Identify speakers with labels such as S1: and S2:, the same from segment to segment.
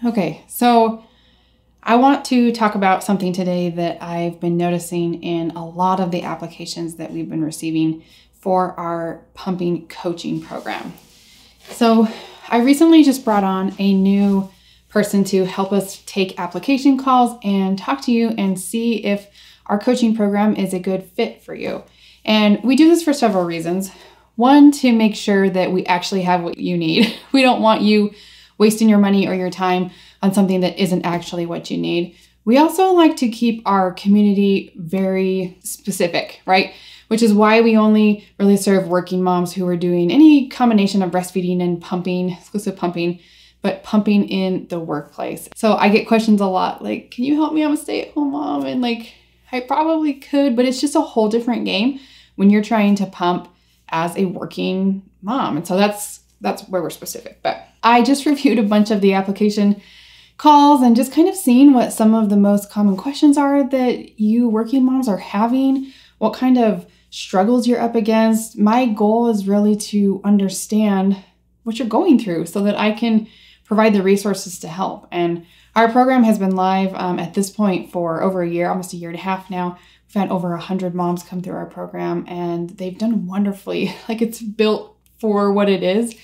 S1: Okay, so I want to talk about something today that I've been noticing in a lot of the applications that we've been receiving for our pumping coaching program. So I recently just brought on a new person to help us take application calls and talk to you and see if our coaching program is a good fit for you. And we do this for several reasons. One, to make sure that we actually have what you need. We don't want you wasting your money or your time on something that isn't actually what you need. We also like to keep our community very specific, right? Which is why we only really serve working moms who are doing any combination of breastfeeding and pumping, exclusive pumping, but pumping in the workplace. So I get questions a lot like, can you help me? I'm a stay-at-home mom. And like, I probably could, but it's just a whole different game when you're trying to pump as a working mom. And so that's where we're specific. But I just reviewed a bunch of the application calls and just kind of seeing what some of the most common questions are that you working moms are having, what kind of struggles you're up against. My goal is really to understand what you're going through so that I can provide the resources to help. And our program has been live at this point for over a year, almost a year and a half now. We've had over 100 moms come through our program and they've done wonderfully. Like, it's built for what it is.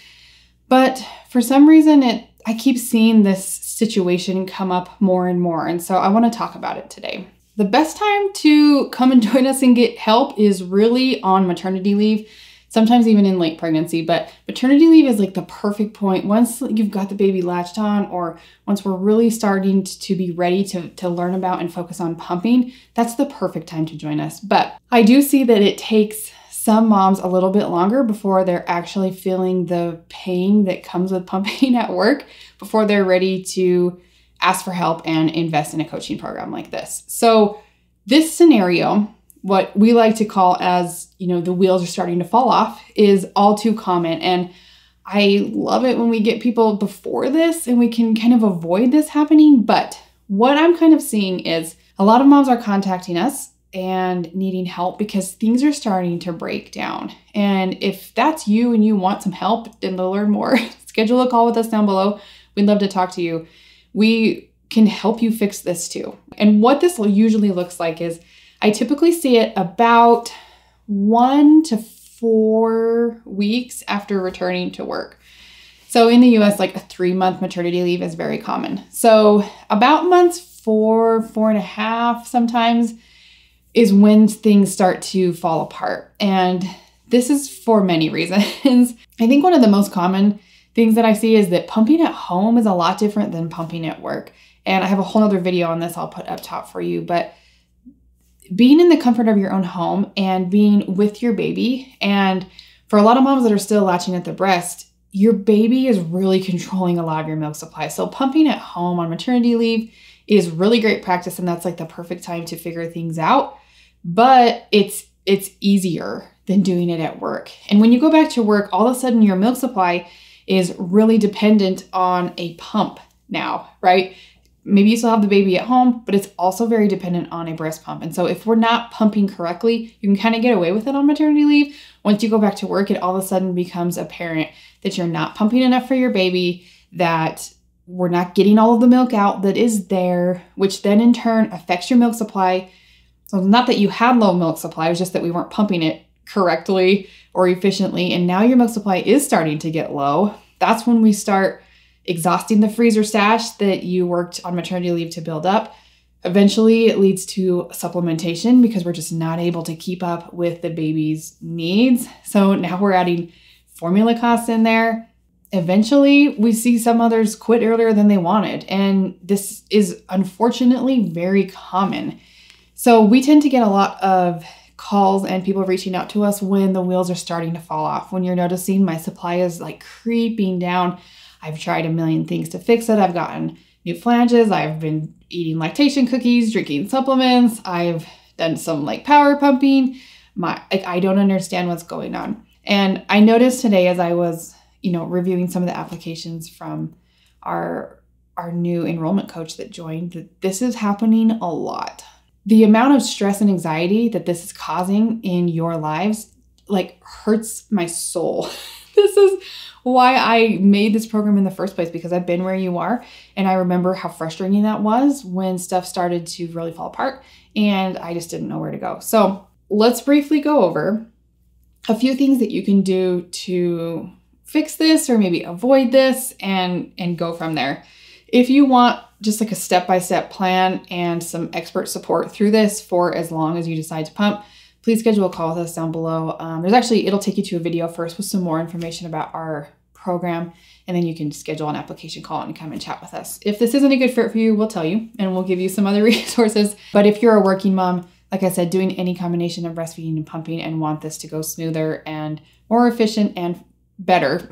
S1: But for some reason, I keep seeing this situation come up more and more. And so I want to talk about it today. The best time to come and join us and get help is really on maternity leave, sometimes even in late pregnancy. But maternity leave is like the perfect point. Once you've got the baby latched on, or once we're really starting to be ready to learn about and focus on pumping, that's the perfect time to join us. But I do see that it takes some moms a little bit longer before they're actually feeling the pain that comes with pumping at work, before they're ready to ask for help and invest in a coaching program like this. So this scenario, what we like to call as, the wheels are starting to fall off, is all too common. And I love it when we get people before this and we can kind of avoid this happening. But what I'm kind of seeing is a lot of moms are contacting us and needing help because things are starting to break down. And if that's you and you want some help and to learn more, schedule a call with us down below. We'd love to talk to you. We can help you fix this too. And what this usually looks like is I typically see it about 1 to 4 weeks after returning to work. So in the US, like a 3-month maternity leave is very common. So about months 4, 4.5 sometimes is when things start to fall apart. And this is for many reasons. I think one of the most common things that I see is that pumping at home is a lot different than pumping at work. And I have a whole other video on this I'll put up top for you. But being in the comfort of your own home and being with your baby, and for a lot of moms that are still latching at the breast, your baby is really controlling a lot of your milk supply. So pumping at home on maternity leave is really great practice, and that's like the perfect time to figure things out. But it's easier than doing it at work. And when you go back to work, all of a sudden your milk supply is really dependent on a pump now, right? Maybe you still have the baby at home, but it's also very dependent on a breast pump. And so if we're not pumping correctly, you can kind of get away with it on maternity leave. Once you go back to work, it all of a sudden becomes apparent that you're not pumping enough for your baby, that we're not getting all of the milk out that is there, which then in turn affects your milk supply. So not that you had low milk supply, it was just that we weren't pumping it correctly or efficiently. And now your milk supply is starting to get low. That's when we start exhausting the freezer stash that you worked on maternity leave to build up. Eventually, it leads to supplementation because we're just not able to keep up with the baby's needs. So now we're adding formula costs in there. Eventually, we see some mothers quit earlier than they wanted. And this is unfortunately very common. So we tend to get a lot of calls and people reaching out to us when the wheels are starting to fall off, when you're noticing my supply is like creeping down. I've tried a million things to fix it. I've gotten new flanges. I've been eating lactation cookies, drinking supplements. I've done some like power pumping. I don't understand what's going on. And I noticed today as I was, reviewing some of the applications from our new enrollment coach that joined, that this is happening a lot. The amount of stress and anxiety that this is causing in your lives, like, hurts my soul. This is why I made this program in the first place, because I've been where you are. And I remember how frustrating that was when stuff started to really fall apart and I just didn't know where to go. So let's briefly go over a few things that you can do to fix this or maybe avoid this and go from there. If you want just like a step-by-step plan and some expert support through this for as long as you decide to pump, please schedule a call with us down below. It'll take you to a video first with some more information about our program, and then you can schedule an application call and come and chat with us. If this isn't a good fit for you, we'll tell you and we'll give you some other resources. But if you're a working mom, like I said, doing any combination of breastfeeding and pumping and want this to go smoother and more efficient and better,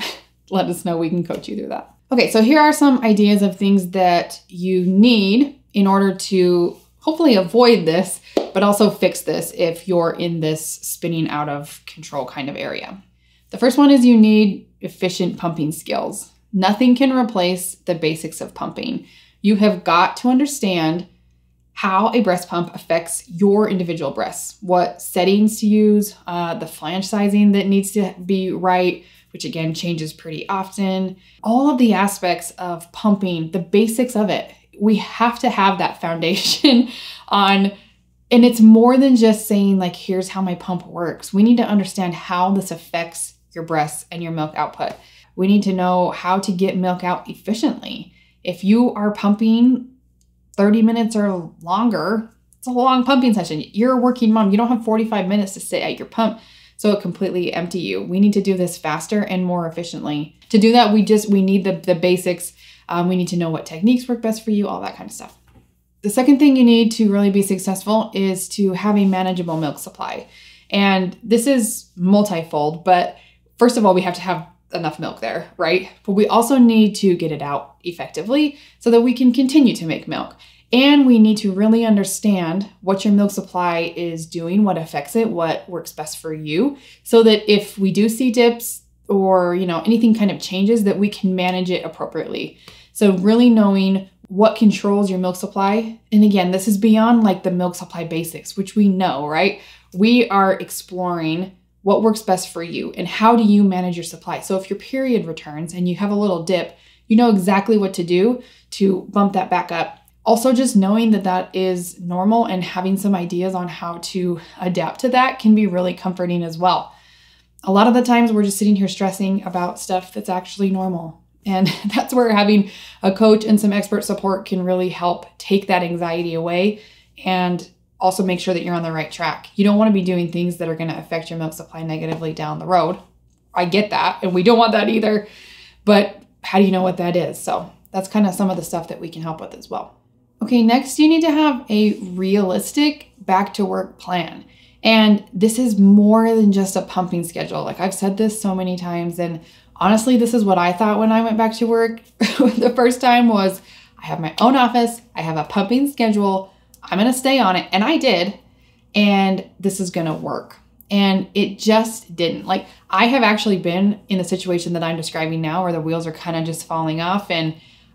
S1: let us know. We can coach you through that. Okay, so here are some ideas of things that you need in order to hopefully avoid this, but also fix this if you're in this spinning out of control kind of area. The first one is you need efficient pumping skills. Nothing can replace the basics of pumping. You have got to understand how a breast pump affects your individual breasts, what settings to use, the flange sizing that needs to be right, which again changes pretty often. All of the aspects of pumping, the basics of it, we have to have that foundation on. And it's more than just saying like, here's how my pump works. We need to understand how this affects your breasts and your milk output. We need to know how to get milk out efficiently. If you are pumping 30 minutes or longer, it's a long pumping session. You're a working mom. You don't have 45 minutes to sit at your pump so it completely empty you. We need to do this faster and more efficiently. To do that, we need the basics. We need to know what techniques work best for you, all that kind of stuff. The second thing you need to really be successful is to have a manageable milk supply. And this is multifold, but first of all, we have to have enough milk there, right? But we also need to get it out effectively so that we can continue to make milk. And we need to really understand what your milk supply is doing, what affects it, what works best for you, so that if we do see dips or, anything kind of changes, that we can manage it appropriately. So really knowing what controls your milk supply. And again, this is beyond like the milk supply basics, which we know, right? We are exploring what works best for you and how do you manage your supply. So if your period returns and you have a little dip, you know exactly what to do to bump that back up. Also, just knowing that that is normal and having some ideas on how to adapt to that can be really comforting as well. A lot of the times we're just sitting here stressing about stuff that's actually normal. And that's where having a coach and some expert support can really help take that anxiety away and also make sure that you're on the right track. You don't want to be doing things that are going to affect your milk supply negatively down the road. I get that, and we don't want that either. But how do you know what that is? So that's kind of some of the stuff that we can help with as well. Okay, next you need to have a realistic back to work plan. And this is more than just a pumping schedule. Like I've said this so many times, and honestly, this is what I thought when I went back to work the first time was I have my own office, I have a pumping schedule, I'm gonna stay on it, and I did, and this is gonna work. And it just didn't. Like I have actually been in the situation that I'm describing now where the wheels are kind of just falling off and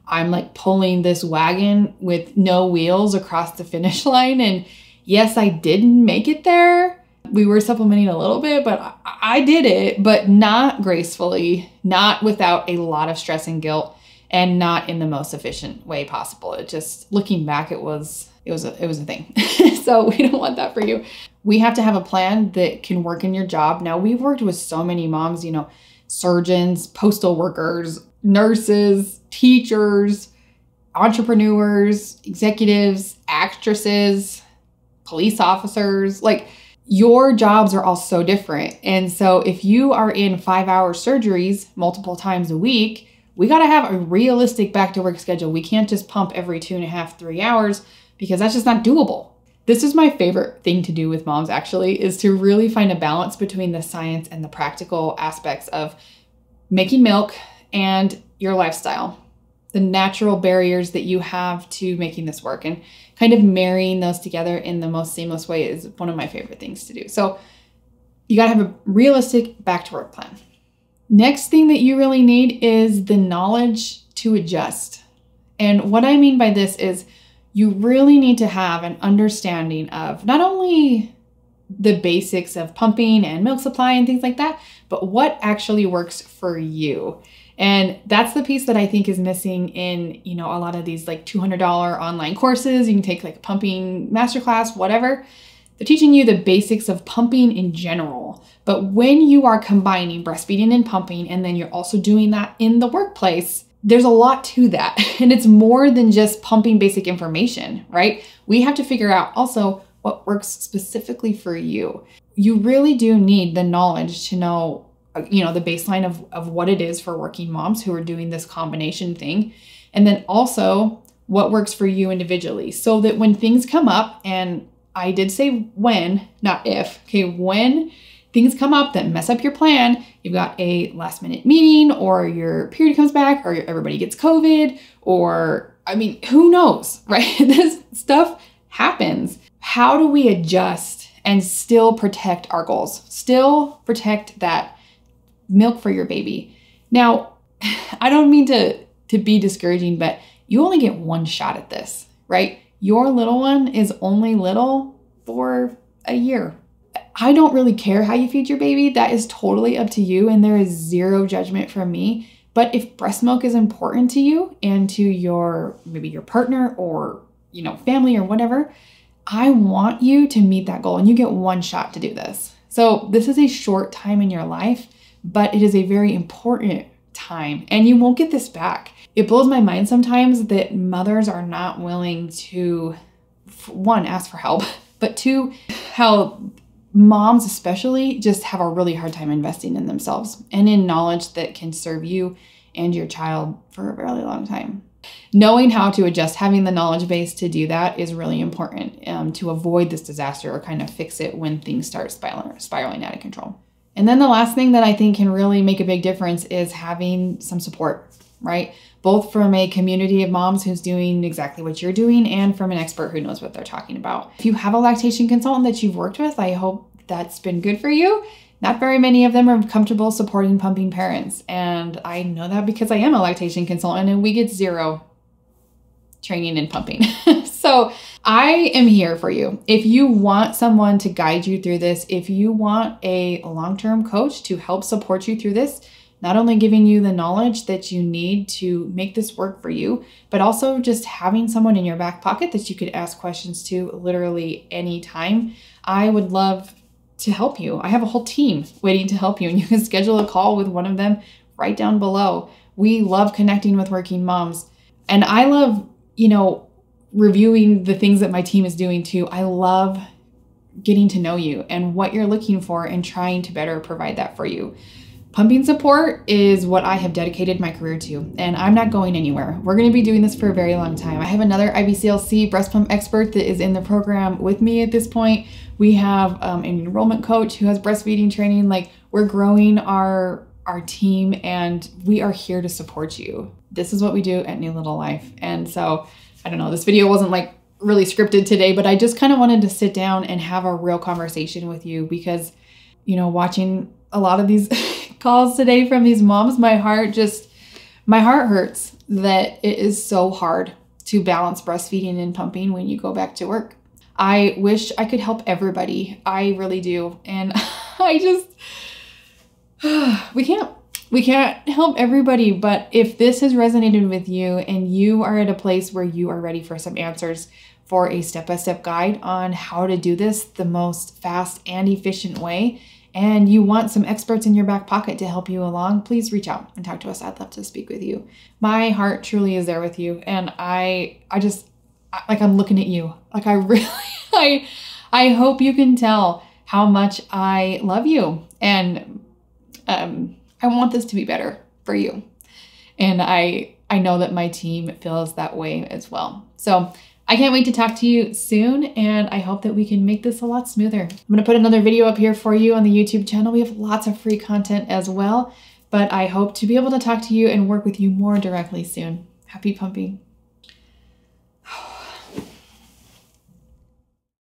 S1: I'm like pulling this wagon with no wheels across the finish line. And yes, I didn't make it there. We were supplementing a little bit, but I did it, but not gracefully, not without a lot of stress and guilt, and not in the most efficient way possible. It just, looking back, it was a thing. So we don't want that for you. We have to have a plan that can work in your job. Now, we've worked with so many moms, surgeons, postal workers, nurses, teachers, entrepreneurs, executives, actresses, police officers. Like, your jobs are all so different. And so if you are in 5-hour surgeries multiple times a week, we got to have a realistic back to work schedule. We can't just pump every 2.5, 3 hours because that's just not doable. This is my favorite thing to do with moms, actually, is to really find a balance between the science and the practical aspects of making milk and your lifestyle, the natural barriers that you have to making this work, and kind of marrying those together in the most seamless way is one of my favorite things to do. So you got to have a realistic back to work plan. Next thing that you really need is the knowledge to adjust. And what I mean by this is you really need to have an understanding of not only the basics of pumping and milk supply and things like that, but what actually works for you. And that's the piece that I think is missing in, you know, a lot of these like $200 online courses. You can take like a pumping masterclass, whatever. They're teaching you the basics of pumping in general. But when you are combining breastfeeding and pumping, and then you're also doing that in the workplace, there's a lot to that. And it's more than just pumping basic information, right? We have to figure out also what works specifically for you. You really do need the knowledge to know, you know, the baseline of what it is for working moms who are doing this combination thing. And then also what works for you individually, so that when things come up, and I did say when, not if, okay, when things come up that mess up your plan, you've got a last minute meeting, or your period comes back, or everybody gets COVID, or I mean, who knows, right? This stuff happens. How do we adjust and still protect our goals? Still protect that milk for your baby. Now, I don't mean to be discouraging, but you only get one shot at this, right? Your little one is only little for a year. I don't really care how you feed your baby. That is totally up to you, and there is zero judgment from me. But if breast milk is important to you and to your, maybe your partner or, you know, family or whatever, I want you to meet that goal, and you get one shot to do this. So this is a short time in your life, but it is a very important time, and you won't get this back. It blows my mind sometimes that mothers are not willing to, one, ask for help, but two, how moms especially just have a really hard time investing in themselves and in knowledge that can serve you and your child for a really long time. Knowing how to adjust, having the knowledge base to do that is really important to avoid this disaster, or kind of fix it when things start spiraling out of control. And then the last thing that I think can really make a big difference is having some support, right? Both from a community of moms who's doing exactly what you're doing, and from an expert who knows what they're talking about. If you have a lactation consultant that you've worked with, I hope that's been good for you. Not very many of them are comfortable supporting pumping parents. And I know that because I am a lactation consultant, and we get zero training in pumping. So I am here for you. If you want someone to guide you through this, if you want a long-term coach to help support you through this, not only giving you the knowledge that you need to make this work for you, but also just having someone in your back pocket that you could ask questions to literally anytime, I would love to help you. I have a whole team waiting to help you, and you can schedule a call with one of them right down below. We love connecting with working moms, and I love, you know, reviewing the things that my team is doing too. I love getting to know you and what you're looking for and trying to better provide that for you. Pumping support is what I have dedicated my career to, and I'm not going anywhere. We're going to be doing this for a very long time. I have another IBCLC breast pump expert that is in the program with me at this point. We have an enrollment coach who has breastfeeding training. Like, we're growing our team, and we are here to support you. This is what we do at New Little Life. And so, I don't know, this video wasn't like really scripted today, but I just kind of wanted to sit down and have a real conversation with you, because, you know, watching a lot of these calls today from these moms, my heart hurts that it is so hard to balance breastfeeding and pumping when you go back to work. I wish I could help everybody. I really do. And I just, we can't help everybody. But if this has resonated with you and you are at a place where you are ready for some answers, for a step-by-step guide on how to do this the most fast and efficient way, and you want some experts in your back pocket to help you along, please reach out and talk to us. I'd love to speak with you. My heart truly is there with you. And I just, like, I'm looking at you. Like, I really, I hope you can tell how much I love you. And I want this to be better for you. And I know that my team feels that way as well. So I can't wait to talk to you soon, and I hope that we can make this a lot smoother. I'm going to put another video up here for you on the YouTube channel. We have lots of free content as well, but I hope to be able to talk to you and work with you more directly soon. Happy pumping.